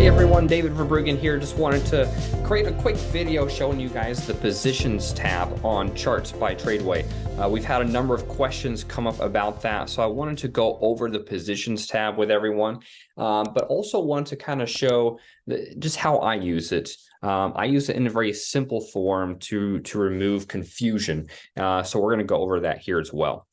Hey everyone, David Verbruggen here. Just wanted to create a quick video showing you guys the positions tab on charts by TRADEway. We've had a number of questions come up about that, so I wanted to go over the positions tab with everyone, but also wanted to kind of show just how I use it. I use it in a very simple form to remove confusion, so we're going to go over that here as well.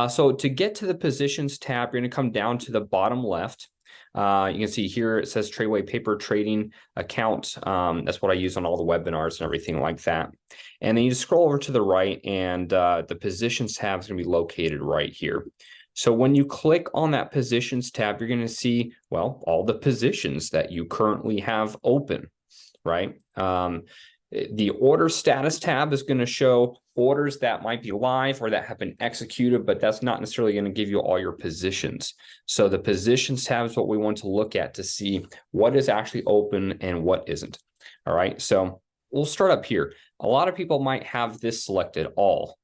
So to get to the positions tab, you're going to come down to the bottom left. You can see here it says TRADEway paper trading account. That's what I use on all the webinars and everything like that. And then you scroll over to the right, and the positions tab is going to be located right here. So when you click on that positions tab, you're going to see, well, all the positions that you currently have open, right? The order status tab is going to show orders that might be live or that have been executed, but that's not necessarily going to give you all your positions. So the positions tab is what we want to look at to see what is actually open and what isn't. All right, so we'll start up here. A lot of people might have this selected all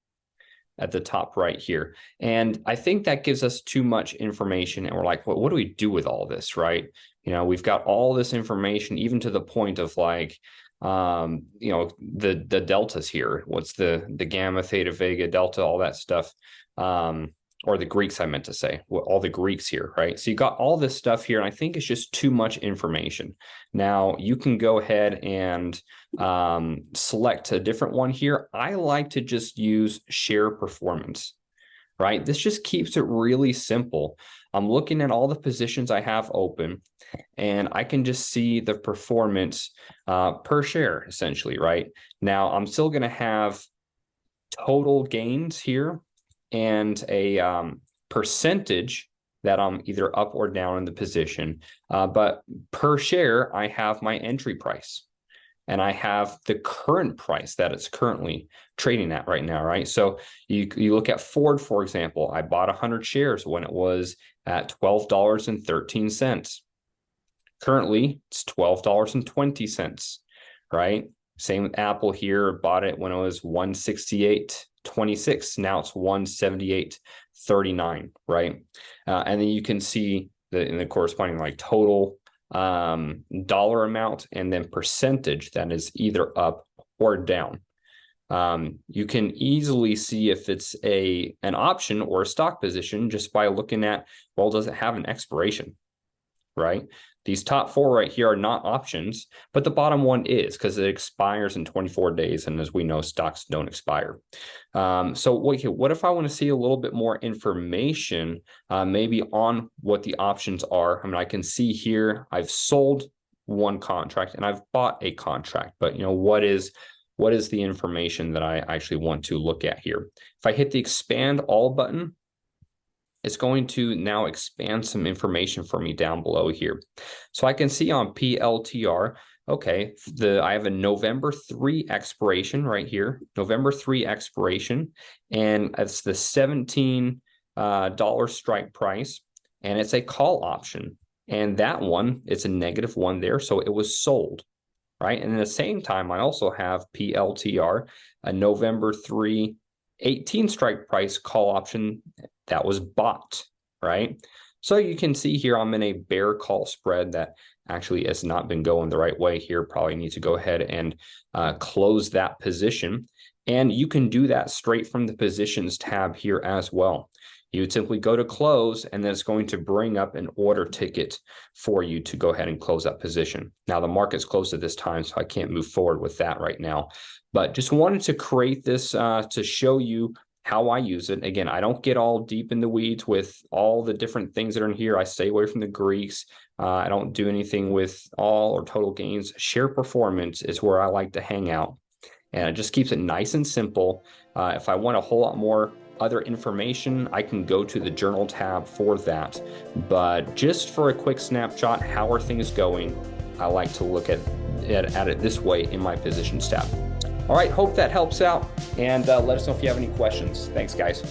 at the top right here. And I think that gives us too much information. And we're like, well, what do we do with all this, right? You know, we've got all this information, even to the point of like, you know, the deltas here. What's the gamma, theta, vega, delta, all that stuff. Or the Greeks, I meant to say, all the Greeks here, right? So you got all this stuff here, and I think it's just too much information. Now you can go ahead and select a different one here. I like to just use share performance, right? This just keeps it really simple. I'm looking at all the positions I have open, and I can just see the performance per share, essentially, right? Now, I'm still going to have total gains here and a percentage that I'm either up or down in the position. But per share, I have my entry price. And I have the current price that it's currently trading at right now, right? So you look at Ford, for example. I bought 100 shares when it was at $12.13. Currently, it's $12.20, right? Same with Apple here. Bought it when it was $168.26. Now it's $178.39, right? And then you can see in the corresponding like total dollar amount and then percentage that is either up or down. You can easily see if it's an option or a stock position just by looking at, well, does it have an expiration, right? These top four right here are not options, but the bottom one is, because it expires in 24 days. And as we know, stocks don't expire. So what if I want to see a little bit more information, maybe on what the options are? I mean, I can see here, I've sold one contract and I've bought a contract, but you know, what is the information that I actually want to look at here? If I hit the expand all button, it's going to now expand some information for me down below here. So I can see on PLTR, okay, I have a November 3 expiration right here, November 3 expiration, and it's the $17 strike price, and it's a call option. And that one, it's a -1 there, so it was sold, right? And at the same time, I also have PLTR, a November 3 18 strike price call option that was bought, right? So you can see here I'm in a bear call spread that actually has not been going the right way here. Probably need to go ahead and close that position. And you can do that straight from the positions tab here as well. You would simply go to close, and then it's going to bring up an order ticket for you to go ahead and close that position. Now, the market's closed at this time, so I can't move forward with that right now. But just wanted to create this to show you how I use it. Again, I don't get all deep in the weeds with all the different things that are in here. I stay away from the Greeks. I don't do anything with all or total gains. Share performance is where I like to hang out. And it just keeps it nice and simple. If I want a whole lot more other information, I can go to the journal tab for that. But just for a quick snapshot, how are things going? I like to look at it this way in my positions tab. All right, hope that helps out, and let us know if you have any questions. Thanks, guys.